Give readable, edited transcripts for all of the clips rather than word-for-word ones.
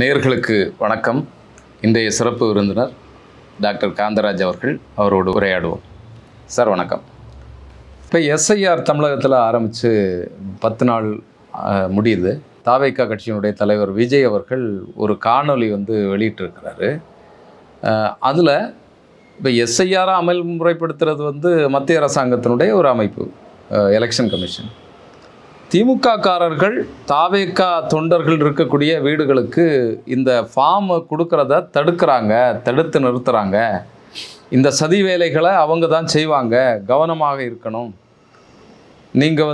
நேயர்களுக்கு வணக்கம். இன்றைய சிறப்பு விருந்தினர் டாக்டர் காந்தராஜ் அவரோடு உரையாடுவோம். சார் வணக்கம். இப்போ எஸ்ஐஆர் தமிழகத்தில் ஆரம்பித்து 10 நாள் முடியுது. தாவேகா கட்சியினுடைய தலைவர் விஜய் அவர்கள் ஒரு காணொலி வெளியிட்டிருக்கிறாரு. அதில் இப்போ எஸ்ஐஆரை அமல்முறைப்படுத்துறது மத்திய அரசாங்கத்தினுடைய ஒரு அமைப்பு, எலெக்ஷன் கமிஷன். திமுககாரர்கள் தாவேகா தொண்டர்கள் இருக்கக்கூடிய வீடுகளுக்கு இந்த ஃபார்மை கொடுக்கறத தடுத்து நிறுத்துகிறாங்க. இந்த சதி வேலைகளை அவங்க தான் செய்வாங்க, கவனமாக இருக்கணும். நீங்கள்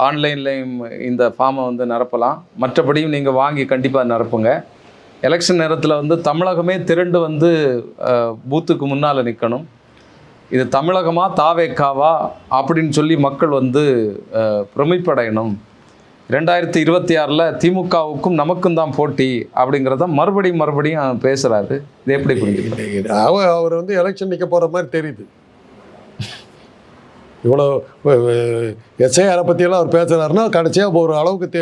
ஆன்லைன்லேயும் இந்த ஃபார்மை நிரப்பலாம், மற்றபடியும் நீங்கள் வாங்கி கண்டிப்பாக நிரப்புங்க. எலெக்ஷன் நேரத்தில் தமிழகமே திரண்டு பூத்துக்கு முன்னால் நிற்கணும். இது தமிழகமா தாவேக்காவா அப்படின்னு சொல்லி மக்கள் பிரமிப்படையணும். 2026 திமுகவுக்கும் நமக்கும் தான் போட்டி அப்படிங்கிறத மறுபடியும் பேசுகிறாரு. இது எப்படி புரிஞ்சுக்கிறது? அவர் எலெக்ஷன் நிற்க போகிற மாதிரி தெரியுது. இவ்வளோ எஸ்ஐஆரை பற்றியெல்லாம் அவர் பேசுகிறாருன்னா கடைசியாக ஒரு அளவுக்கு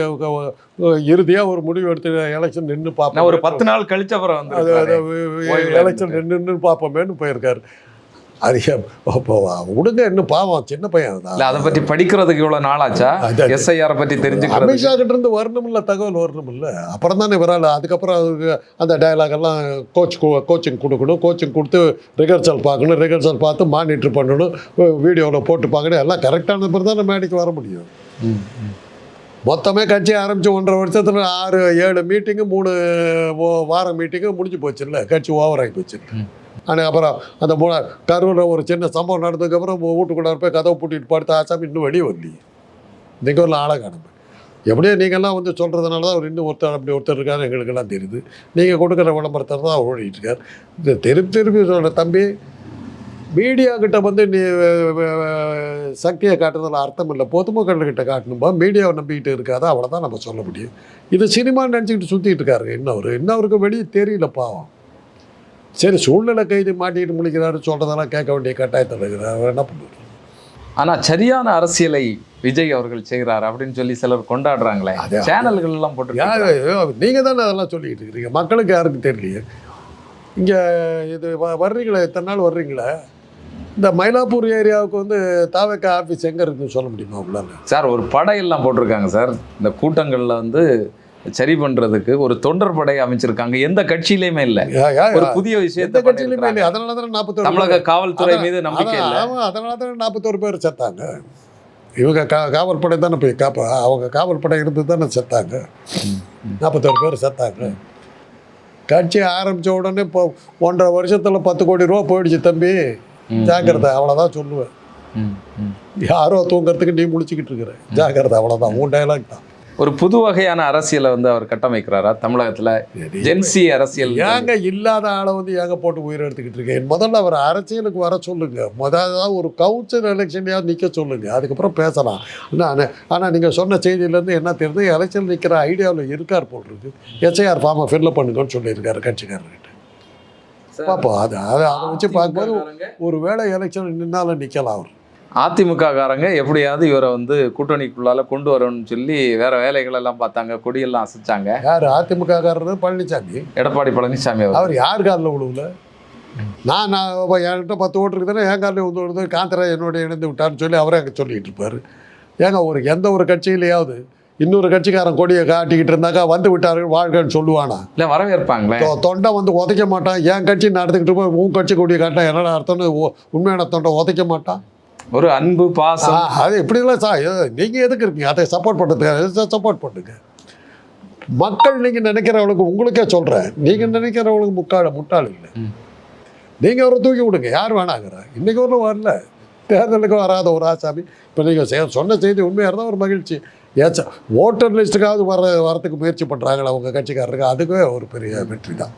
இறுதியாக ஒரு முடிவு எடுத்து எலெக்ஷன் நின்று பார்ப்போம். ஒரு 10 நாள் கழிச்சு அப்புறம் எலெக்ஷன் நின்று பார்ப்போமேன்னு போயிருக்காரு. அது விடுங்க, இன்னும் பாவம் சின்ன பையன் தான். அதை பற்றி படிக்கிறதுக்கு இவ்வளோ நாளாச்சா? எஸ்ஐஆரை பற்றி தெரிஞ்சுக்கிறது அமித்ஷா கிட்ட இருந்து வரணும்ல, தகவல் வரணும்ல. அப்புறம் தானே வராது. அதுக்கப்புறம் அதுக்கு அந்த டயலாகெல்லாம் கோச்சிங் கொடுக்கணும். கோச்சிங் கொடுத்து ரிஹர்சல் பார்க்கணும். ரிஹர்சல் பார்த்து மானிட்டர் பண்ணணும், வீடியோவில் போட்டு பார்க்கணும். எல்லாம் கரெக்டான பிறகு தானே மேடைக்கு வர முடியும். மொத்தமே கட்சி ஆரம்பித்து 1.5 வருஷத்தில் 6-7 மீட்டிங்கு 3 வாரம் மீட்டிங்கு முடிஞ்சு போச்சு. இல்லை, கட்சி ஓவர் ஆகி போச்சு. ஆனால் அப்புறம் அந்த கரூரில் ஒரு சின்ன சம்பவம் நடந்ததுக்கப்புறம் வீட்டுக்குள்ளார போய் கதவை பூட்டிட்டு படுத்த ஆசாமி இன்னும் வெளியே வரலையே. நீங்கள் ஒரு ஆளாக காணுங்க. எப்படியோ நீங்கள்லாம் சொல்கிறதுனால தான் அவர் இன்னும் ஒருத்தர் இருக்காரு எங்களுக்கெல்லாம் தெரியுது. நீங்கள் கொடுக்குற விளம்பரத்தை தான் அவர் ஓடிட்டு இருக்கார். இந்த திருப்பி சொல்கிற தம்பி, மீடியா கிட்ட நீ சக்தியை காட்டுறதுல அர்த்தம் இல்லை. பொதுமக்கள்கிட்ட காட்டணும்பா. மீடியாவை நம்பிக்கிட்டு இருக்காது, அவ்வளோதான் நம்ம சொல்ல முடியும். இது சினிமான்னு நினச்சிக்கிட்டு சுற்றிட்டு இருக்காரு. இன்னவருக்கு வெளியே தெரியல பாவம். சரி, சூழ்நிலை கைது மாட்டிக்கிட்டு முடிக்கிறாரு சொல்கிறதெல்லாம் கேட்க வேண்டிய கட்டாயத்தில் இருக்கிறார். அவர் என்ன பண்ணுவார்? ஆனால் சரியான அரசியலை விஜய் அவர்கள் செய்கிறார் அப்படின்னு சொல்லி சிலர் கொண்டாடுறாங்களே, சேனல்கள் எல்லாம் போட்டு. நீங்கள் தானே அதெல்லாம் சொல்லிக்கிட்டு இருக்கிறீங்க. மக்களுக்கு யாருக்கும் தெரியலையே. இங்கே இது வர்றீங்களே, இத்தனை நாள் வர்றீங்களே, இந்த மயிலாப்பூர் ஏரியாவுக்கு தாவேகா ஆஃபீஸ் எங்கே இருக்குன்னு சொல்ல முடியுமா உங்களால்? சார், ஒரு படையெல்லாம் போட்டிருக்காங்க சார். இந்த கூட்டங்களில் சரி பண்றதுக்கு ஒரு தொண்டர் படை அமைச்சிருக்காங்க. எந்த கட்சியிலுமே இல்ல. ஒரு புதிய விஷயத்தை கட்சியிலுமே இல்லை. அதனாலதான் 41 தமிழக காவல்துறை மீது நம்பிக்கை இல்லை. அதனாலதான் 41 பேர் செத்தாங்க. இவங்க காவல்படை தானே போய் அவங்க காவல்படை இருந்து தானே செத்தாங்க. 41 பேர் செத்தாங்க. கட்சி ஆரம்பிச்ச உடனே இப்போ 1.5 வருஷத்துல 10 கோடி ரூபா போயிடுச்சு தம்பி, ஜாக்கிரதை. அவ்வளோதான் சொல்லுவேன். யாரோ தூங்குறதுக்கு நீ முடிச்சுக்கிட்டு இருக்கிற, ஜாக்கிரதை. அவ்வளோதான், உன் டயலாக் தான். ஒரு புது வகையான அரசியலை அவர் கட்டமைக்கிறாரா தமிழகத்தில்? ஜென்சி அரசியல் ஏங்க இல்லாத ஆளை ஏங்க போட்டு உயிரை எடுத்துக்கிட்டு இருக்கேன். முதல்ல அவர் அரசியலுக்கு வர சொல்லுங்க. முதல்ல ஒரு கவுன்சில் எலெக்ஷன்லையாவது நிற்க சொல்லுங்க, அதுக்கப்புறம் பேசலாம். ஆனால் நீங்கள் சொன்ன செய்தியிலேருந்து என்ன தெரியுது, எலெக்ஷன் நிற்கிற ஐடியாவில் இருக்கார் போல் இருக்கு. எஸ்ஐஆர் ஃபார்மை ஃபில்அப் பண்ணுங்கன்னு சொல்லியிருக்காரு கட்சிக்காரர்கிட்ட. பார்ப்போம். அதை வச்சு பார்க்கும்போது ஒரு வேளை எலெக்ஷன் நின்னாலும் நிற்கலாம். அவர் அதிமுக காரங்க எப்படியாவது இவரை கூட்டணிக்குள்ளால கொண்டு வரணும்னு சொல்லி வேற வேலைகள் எல்லாம் பார்த்தாங்க, கொடியெல்லாம் அசைச்சாங்க. யார் அதிமுக காரர்? பழனிசாமி, எடப்பாடி பழனிசாமி. அவர் யார் காலில் விழுவுல? நான் என்கிட்ட 10 ஓட்டு இருக்குதுன்னா என் காலில் காந்தராஜ் என்னோட இணைந்து விட்டார்னு சொல்லி அவரே அங்கே சொல்லிட்டு இருப்பார். ஏங்க எந்த ஒரு கட்சியிலையாவது இன்னொரு கட்சிக்காரன் கொடியை காட்டிக்கிட்டு இருந்தாக்கா விட்டார்கள் வாழ்கன்னு சொல்லுவானா? இல்லை, வரவேற்பாங்களே. தொண்டை உதைக்க மாட்டான். என் கட்சி நடந்துக்கிட்டு போய் உன் கட்சி கொடியை காட்டினா என்னடா அர்த்தம்னு உண்மையான தொண்டை உதைக்க மாட்டான். ஒரு அன்பு பாசம் அது எப்படிலாம் நீங்கள் எதுக்கு இருக்கீங்க? அதை சப்போர்ட் பண்ணுறதுக்கு சப்போர்ட் பண்ணுங்க. மக்கள் நீங்கள் நினைக்கிறவளுக்கு, உங்களுக்கே சொல்கிறேன், நீங்கள் நினைக்கிறவளுக்கு முட்டாள் இல்லை. நீங்கள் அவரை தூக்கி விடுங்க, யார் வேணாங்கிற. இன்றைக்கி ஒன்றும் வரல, தேர்தலுக்கு வராத ஒரு ஆசாமி. இப்போ நீங்கள் சொன்ன செய்தி உண்மையாக இருந்தால் ஒரு மகிழ்ச்சி. ஏச்சா ஓட்டர் லிஸ்ட்டுக்காவது வரத்துக்கு முயற்சி பண்ணுறாங்களா அவங்க கட்சிக்காரருக்கு, அதுவே ஒரு பெரிய வெற்றி தான்.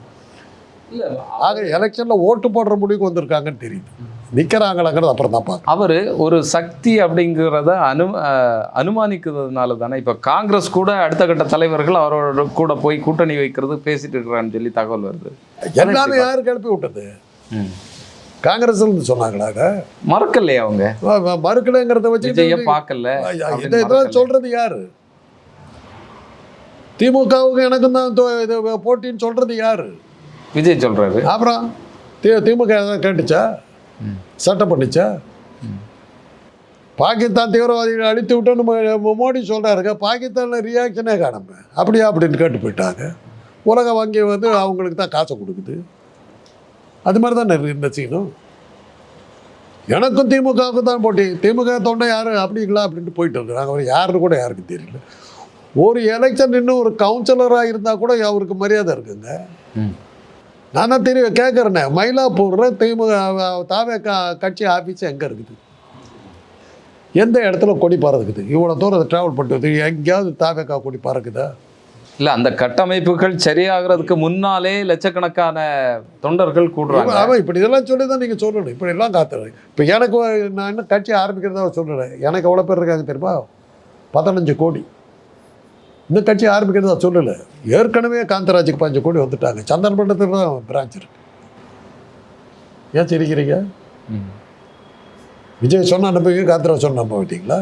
ஆக எலெக்ஷனில் ஓட்டு போடுற முடிவுக்கு வந்திருக்காங்கன்னு தெரியுது. நிற்கிறாங்களாங்கிறது அப்புறம் தான் பார்க்க. அவர் ஒரு சக்தி அப்படிங்கிறத அனுமானிக்கிறதுனால தானே இப்போ காங்கிரஸ் கூட அடுத்த கட்ட தலைவர்கள் அவரோட கூட போய் கூட்டணி வைக்கிறது பேசிட்டு இருக்கிறான்னு சொல்லி தகவல் வருது. எல்லாமே யாரு கிளப்பி விட்டது? காங்கிரஸ் சொன்னாங்களாங்க. மறுக்கலையே அவங்க? மறுக்கலைங்கிறத வச்சு பார்க்கல. இதெல்லாம் சொல்றது யாரு? திமுகவுக்கு எனக்கும் தான் இது போட்டின்னு சொல்கிறது யார்? விஜய் சொல்றாரு. அப்புறம் திமுக எதாவது கேட்டுச்சா? சட்டம் பண்ணிச்சா? பாகிஸ்தான் தீவிரவாதிகளை அழித்து விட்டோன்னு மோடி சொல்கிறாருங்க. பாகிஸ்தானில் ரியாக்ஷனே காணாம அப்படியா அப்படின்னு கேட்டு போயிட்டாங்க. உலக வங்கி வந்து அவங்களுக்கு தான் காசை கொடுக்குது. அது மாதிரி தான் இந்த சீனும். எனக்கும் திமுகவுக்கு தான் போட்டி. திமுக தொண்டை யார் அப்படிங்களா அப்படின்ட்டு போயிட்டு இருக்கிறாங்க. அவர் யாருன்னு கூட யாருக்கும் தெரியல. ஒரு எலெக்ஷன் இன்னும் ஒரு கவுன்சிலராக இருந்தால் கூட அவருக்கு மரியாதை இருக்குங்க. நான் தான் தெரியும் கேட்குறேனே, மயிலாப்பூரில் திமுக தாவே கட்சி ஆஃபீஸ் எங்கே இருக்குது? எந்த இடத்துல கொடி பறக்குது? இவ்வளோ தூரம் ட்ராவல் பண்ணிட்டு எங்கேயாவது தாவேக்கா கொடி பறக்குதா? இல்லை, அந்த கட்டமைப்புகள் சரியாகிறதுக்கு முன்னாலே லட்சக்கணக்கான தொண்டர்கள் கூடுறாங்க. ஆமாம், இப்படி இதெல்லாம் சொல்லி தான் நீங்கள் சொல்லணும். இப்படி எல்லாம் காத்துறேன். இப்போ எனக்கு நான் இன்னும் கட்சி ஆரம்பிக்கிறதா சொல்லுறேன். எனக்கு எவ்வளோ பேர் இருக்காங்க தெரியுமா? 15 கோடி. இந்த கட்சி ஆரம்பிக்கிறதா சொல்லலை. ஏற்கனவே காந்தராஜுக்கு 5 கோடி வந்துட்டாங்க. சந்தன் மண்டலத்தில் தான் பிரான்ச் இருக்கு. ஏன் சிரிக்கிறீங்க? விஜய் சொன்ன நம்புவீங்க, காந்தராஜ் சொன்ன நம்ப மாட்டீங்களா?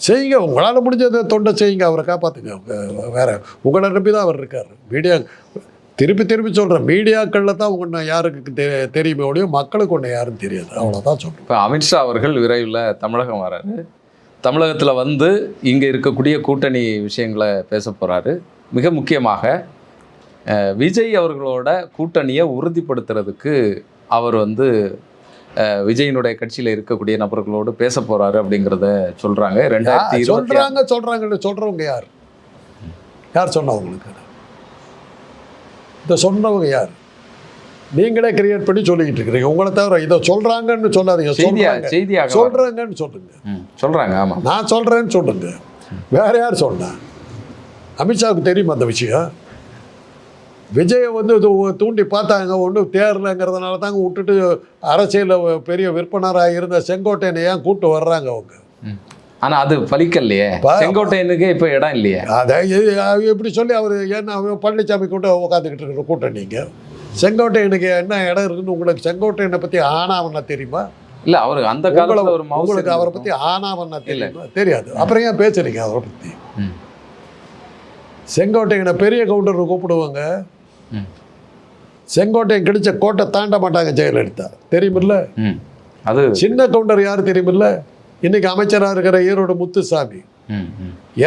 செய்யுங்க, உங்களால் முடிஞ்சதை தொண்டை செய்யுங்க, அவரை காப்பாற்றுங்க. வேற உங்களை நம்பி தான் அவர் இருக்கார். மீடியா திருப்பி சொல்கிறேன், மீடியாக்களில் தான் உங்களை யாருக்கு தெரியுமே ஒழிய மக்களுக்கு ஒன்று யாரும் தெரியாது. அவ்வளோதான் சொல்கிறேன். இப்போ அமித்ஷா அவர்கள் விரைவில் தமிழகம் வராரு. தமிழகத்தில் வந்து இங்கே இருக்கக்கூடிய கூட்டணி விஷயங்களை பேச போகிறாரு. மிக முக்கியமாக விஜய் அவர்களோட கூட்டணியை உறுதிப்படுத்துறதுக்கு அவர் வந்து விஜயினுடைய கட்சியில் இருக்கக்கூடிய நபர்களோடு பேச போறாரு அப்படிங்கிறத சொல்றாங்க. 2020 சொல்றவங்க யார் சொன்னவங்களுக்கு? இதை சொன்னவங்க யார்? நீங்களே கிரியேட் பண்ணி சொல்லிக்கிட்டு இருக்கிறீங்க. உங்களை தவிர இதை சொல்றாங்கன்னு சொல்லாதீங்க. செய்தியாக சொல்றாங்கன்னு சொல்லுங்க. சொல்றாங்க. ஆமா, நான் சொல்றேன்னு சொல்லுங்க. வேற யார் சொன்னா? அமித்ஷாவுக்கு தெரியுமா அந்த விஷயம்? விஜயை வந்து தூண்டி பார்த்தாங்க, ஒன்றும் தேரலைங்கிறதுனால தாங்க விட்டுட்டு அரசியலில் பெரிய விற்பனராக இருந்த செங்கோட்டையனை ஏன் கூப்பிட்டு வர்றாங்க அவங்க. ஆனால் அது பலிக்கலையே. செங்கோட்டையனுக்கு இப்போ இடம் இல்லையே. அதை எப்படி சொல்லி அவர் ஏன்னா பழனிசாமி கூட உட்காந்துக்கிட்டு இருக்கிற கூட்டணிங்க. செங்கோட்டையனுக்கு என்ன இடம் இருக்குன்னு உங்களுக்கு செங்கோட்டையனை பற்றி ஆனாவன்னா தெரியுமா? இல்லை, அவர் அந்த காலத்தில் ஒரு உங்களுக்கு அவரை பற்றி ஆனாவன்னா தெரியுமா? தெரியாது. அப்புறம் ஏன் பேசுறீங்க அவரை பற்றி? செங்கோட்டையனை பெரிய கவுண்டர் கூப்பிடுவாங்க. செங்கோட்டையன் கிடைச்ச கோட்டை தாண்ட மாட்டாங்க ஜெயலலிதா, தெரியுமில்ல? அது சின்ன கவுண்டர் யார் தெரியுமில்ல? இன்னைக்கு அமைச்சராக இருக்கிற ஈரோடு முத்துசாமி.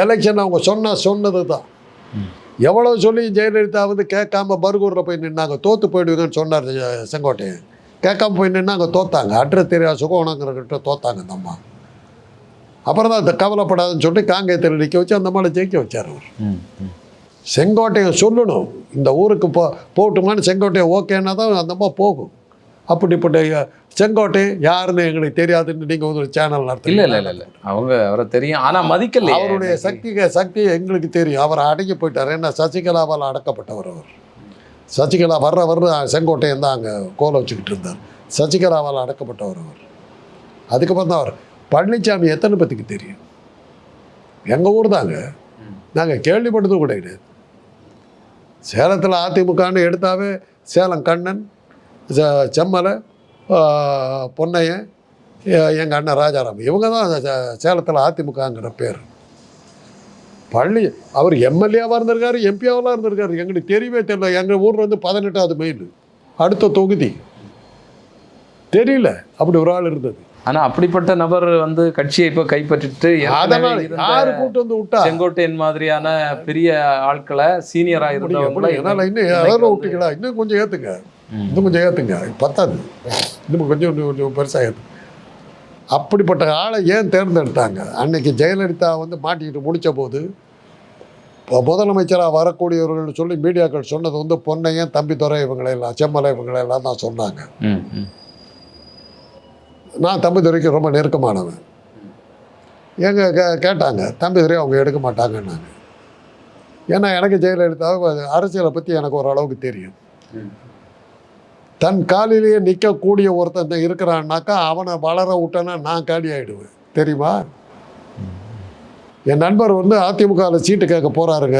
எலெக்ஷன் அவங்க சொன்னது தான். எவ்வளோ சொல்லி ஜெயலலிதா வந்து கேட்காம பர்கூரில் போய் நின்னாங்க. தோற்று போயிடுவீங்கன்னு சொன்னார் செங்கோட்டையன். கேட்காம போய் நின்னாங்க, தோத்தாங்க. அட்ரஸ் தெரியாது சுகவனங்கிறகிட்ட தோத்தாங்க அந்த அம்மா. அப்புறம் தான் கவலைப்படாதுன்னு சொல்லிட்டு காங்கேயத்தில் நிற்க வச்சு அந்த அம்மாவை ஜெயிக்க வச்சார் அவர். செங்கோட்டையன் சொல்லணும், இந்த ஊருக்கு போட்டுமான்னு செங்கோட்டையன் ஓகேன்னா தான் அந்த அம்மா போகும். அப்படிப்பட்ட செங்கோட்டையன் யாருன்னு எங்களுக்கு தெரியாதுன்னு நீங்கள் ஒரு சேனல் நடத்த. இல்லை, அவங்க அவரை தெரியும், ஆனால் மதிக்கல. அவருடைய சக்தி எங்களுக்கு தெரியும். அவர் அடங்கி போயிட்டார். ஏன்னா சசிகலாவால் அடக்கப்பட்டவர் அவர். சசிகலா வர்ற செங்கோட்டையன் தான் அங்கே கோலை வச்சுக்கிட்டு இருந்தார். சசிகலாவால் அடக்கப்பட்டவர் அவர். அதுக்கப்புறம் தான் அவர். பழனிசாமி எத்தனை பேத்துக்கு தெரியும்? எங்கள் ஊர் தாங்க. நாங்கள் கேள்விப்பட்டதும் கூட கிடையாது. சேலத்தில் அதிமுகன்னு எடுத்தாவே சேலம் கண்ணன், செம்மலை, பொன்னையன், எங்கள் அண்ணன் ராஜாராம், இவங்க தான் சேலத்தில் அதிமுகங்கிற பேர். அவர் எம்எல்ஏவாக இருந்திருக்காரு, எம்பியாவெல்லாம் இருந்திருக்காரு. எங்களுக்கு தெரியவே தெரியல. எங்கள் ஊரில் வந்து 18வது மைல் அடுத்த தொகுதி தெரியல. அப்படி ஒரு ஆள் இருந்தது. ஆனால் அப்படிப்பட்ட நபர் வந்து கட்சியை இப்போ கைப்பற்றிட்டு யாரு கூட்டு வந்து விட்டா? செங்கோட்டையன் மாதிரியான பெரிய ஆட்களை சீனியராக இருந்தவங்கள என்னால் இன்னும் யாரும் விட்டீங்களா? இன்னும் கொஞ்சம் ஏற்றுங்க, இன்னும் கொஞ்சம் ஏற்றுங்க. பத்தாது, இன்னும் கொஞ்சம் பெருசாக ஏற்று. அப்படிப்பட்ட ஆளை ஏன் தேர்ந்தெடுத்தாங்க? அன்னைக்கு ஜெயலலிதா வந்து மாட்டிக்கிட்டு முடித்த போது முதலமைச்சராக வரக்கூடியவர்கள் சொல்லி மீடியாக்கள் சொன்னது வந்து பொன்னையன், தம்பிதுரை இவங்களெல்லாம், செம்மலை இவங்களெல்லாம் தான் சொன்னாங்க. நான் தம்பிதுரைக்கு ரொம்ப நெருக்கமானவன். எங்க கேட்டாங்க, தம்பிதுரை அவங்க எடுக்க மாட்டாங்கன்னாங்க. ஏன்னா எனக்கு ஜெயலலிதா அரசியலை பற்றி எனக்கு ஓரளவுக்கு தெரியும். தன் காலிலேயே நிற்கக்கூடிய ஒருத்தன் இருக்கிறான்னாக்கா அவனை வளர விட்டேன்னா நான் காலி ஆகிடுவேன், தெரியுமா? என் நண்பர் வந்து அதிமுகவில் சீட்டு கேட்க போகிறாருங்க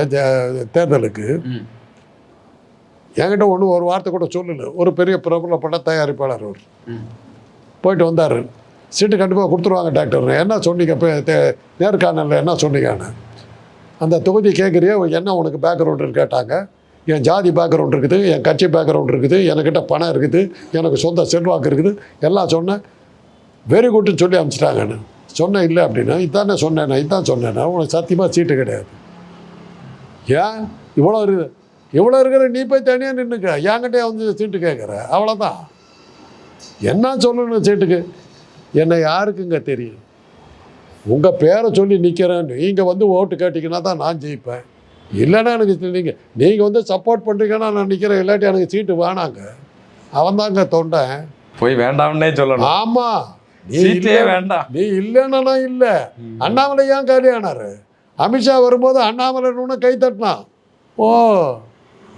தேர்தலுக்கு. என்கிட்ட ஒரு வார்த்தை கூட சொல்லலை. ஒரு பெரிய பிரபலப்பட்ட தயாரிப்பாளர் அவர். போயிட்டு வந்தார். சீட்டு கண்டிப்பாக கொடுத்துருவாங்க டாக்டர். என்ன சொன்னீங்க இப்போ நேர்காணலில், என்ன சொன்னீங்கன்னு? அந்த தொகுதி கேட்குறியா, என்ன உனக்கு பேக்ரவுண்டுன்னு கேட்டாங்க. என் ஜாதி பேக்ரவுண்ட் இருக்குது, என் கட்சி பேக்ரவுண்ட் இருக்குது, என்கிட்ட பணம் இருக்குது, எனக்கு சொந்த செல்வாக்கு இருக்குது, எல்லாம் சொன்னேன். வெரி குட்னு சொல்லி அனுப்பிச்சிட்டாங்கன்னு சொன்னேன். இல்லை அப்படின்னா இதானே சொன்னேன், இதான் சொன்னேன்னா உனக்கு சத்தியமாக சீட்டு கிடையாது. ஏன் இவ்வளோ இருக்குது, இவ்வளோ இருக்கிற நீ போய் தனியாக நின்றுக்க, என்கிட்டே வந்து சீட்டு கேட்குற, அவ்வளோதான். என்ன சொல்லணும் சீட்டுக்கு? என்னை யாருக்குங்க தெரியும்? உங்கள் பேரை சொல்லி நிற்கிறேன், நீங்கள் வந்து ஓட்டு கேட்டிங்கன்னா தான் நான் ஜெயிப்பேன். இல்லைன்னா எனக்கு நீங்கள் வந்து சப்போர்ட் பண்ணுறீங்கன்னா நான் நிற்கிறேன், இல்லாட்டி எனக்கு சீட்டு வேணாங்க. அவன் தாங்க தொண்டேன். போய் வேண்டாம்னே சொல்லணும். ஆமாம், சீட்டே வேண்டாம். நீ இல்லைன்னா இல்லை. அண்ணாமலை ஏன் காலி ஆனார்? அமித்ஷா வரும்போது அண்ணாமலை கை தட்டினான். ஓ,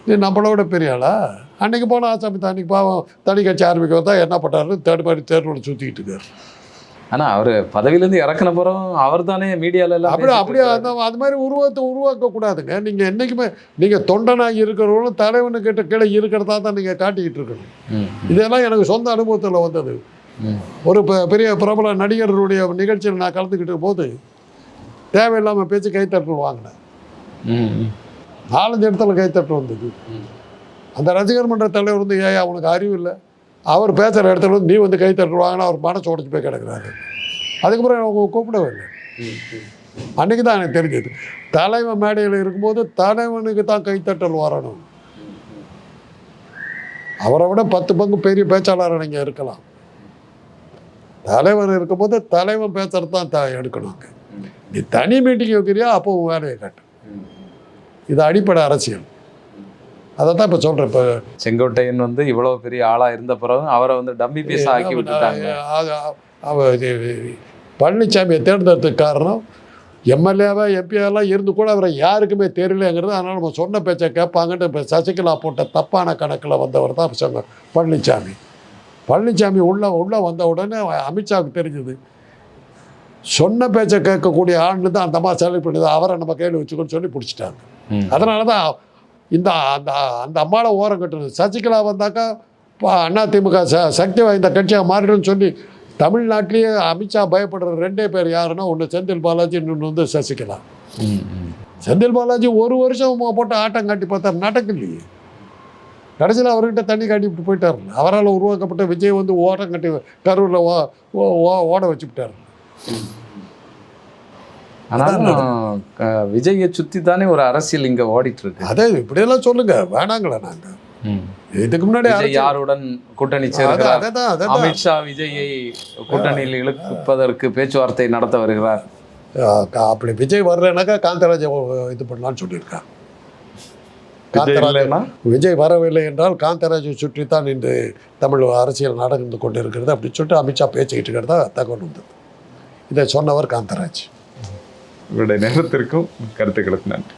நீ நம்மளோட பெரிய ஆளா? அன்றைக்கி போன ஆசாமி தான் அன்றைக்கி பாவம் தனி கட்சி ஆரம்பிக்க தான் என்ன பண்ணாரு, தேர்தல் சுற்றிக்கிட்டு இருக்காரு. ஆனால் அவர் பதவியிலேருந்து இறக்குன பிறகு அவர் தானே மீடியாவில் அப்படியே அது மாதிரி உருவத்தை உருவாக்கக்கூடாதுங்க. நீங்கள் என்றைக்குமே நீங்கள் தொண்டனாக இருக்கிறவங்களும் தலைவனுக்கிட்ட கீழே இருக்கிறதா தான் நீங்கள் காட்டிக்கிட்டு இருக்கணும். இதெல்லாம் எனக்கு சொந்த அனுபவத்தில் வந்தது. ஒரு பெரிய பிரபல நடிகர்களுடைய நிகழ்ச்சியில் நான் கலந்துக்கிட்ட போது தேவையில்லாமல் பேச்சு கைத்தட்டல் வாங்கினேன். 4-5 இடத்துல கைத்தட்டல் வந்தது. அந்த ரசிகர் மன்ற தலைவர் வந்து, ஏன் அவனுக்கு அறிவு இல்லை, அவர் பேசுகிற இடத்துல வந்து நீ வந்து கைத்தட்டல் வாங்கினா அவர் மனசு உடச்சி போய் கிடக்குறாரு. அதுக்கப்புறம் அவங்க கூப்பிடவே இல்லை. அன்றைக்கி தான் எனக்கு தெரிஞ்சது, தலைவன் மேடையில் இருக்கும்போது தலைவனுக்கு தான் கைத்தட்டல் வரணும். அவரை விட 10 பங்கு பெரிய பேச்சாளர் நீங்கள் இருக்கலாம். தலைவன் இருக்கும்போது தலைவன் பேசுகிறது தான் எடுக்கணும். நீ தனி மீட்டிங் வைக்கிறியா, அப்போ உன் வேலையை காட்டு. இது அடிப்படை அரசியல். அதை தான் இப்போ சொல்கிறேன். இப்போ செங்கோட்டையன் வந்து இவ்வளோ பெரிய ஆளாக இருந்த பிறகு அவரை வந்து டம்மி பீஸ் ஆக்கி விட்டுட்டாங்க. பழனிசாமியை தேர்ந்தெடுத்ததுக்கு காரணம் எம்எல்ஏவா எம்பியெல்லாம் இருந்து கூட அவரை யாருக்குமே தெரியலங்கிறது. அதனால் நம்ம சொன்ன பேச்சை கேட்பாங்கன்ட்டு இப்போ சசிகலா போட்ட தப்பான கணக்கில் வந்தவர் தான் சொன்ன பழனிசாமி. பழனிசாமி உள்ளே வந்த உடனே அமித்ஷாவுக்கு தெரிஞ்சது, சொன்ன பேச்சை கேட்கக்கூடிய ஆண்டு தான் அந்த அம்மா செலக்ட் பண்ணுது, அவரை நம்ம கையில் வச்சுக்கோன்னு சொல்லி பிடிச்சிட்டாங்க. அதனால தான் இந்த அந்த அம்மாவை ஓரம் கட்டுறது. சசிகலா வந்தாக்கா அதிமுக சக்தி வாய்ந்த கட்சியாக மாறிடும்னு சொல்லி தமிழ்நாட்டிலேயே அமித்ஷா பயப்படுற 2 பேர் யாருன்னா, ஒன்று செந்தில் பாலாஜி, இன்னொன்று வந்து சசிகலா. செந்தில் பாலாஜி 1 வருஷம் போட்டு ஆட்டம் காட்டி பார்த்தா நடக்கலையே. கடைசியில் அவர்கிட்ட தண்ணி காட்டிவிட்டு போயிட்டார். அவரால் உருவாக்கப்பட்ட விஜய் வந்து ஓட்டம் கட்டி கரூரில் ஓட வச்சுக்கிட்டார். ஆனாலும் விஜயை சுற்றி தானே ஒரு அரசியல் இங்கே ஓடிட்டு இருக்கு. அதே இப்படியெல்லாம் சொல்லுங்க, வேணாங்களா? நாங்கள் இதுக்கு முன்னாடி யாருடன் கூட்டணி சேர்க்கிறார்? அமித்ஷா விஜயை கூட்டணியில் இழுப்பதற்கு பேச்சுவார்த்தை நடத்த வருகிறார். அப்படி விஜய் வரலனாக்கா காந்தராஜை இது பண்ணலான்னு சொல்லியிருக்காங்க. விஜய் வரவில்லை என்றால் காந்தராஜை சுற்றித்தான் இன்று தமிழ் அரசியல் நடந்து கொண்டு இருக்கிறது அப்படின்னு சொல்லிட்டு அமித்ஷா பேசிக்கிட்டு இருக்கிறதா தகவல் வந்தது. இதை சொன்னவர் காந்தராஜ். உங்களுடைய நேரத்திற்கும் கருத்துக்களுக்கு நன்றி.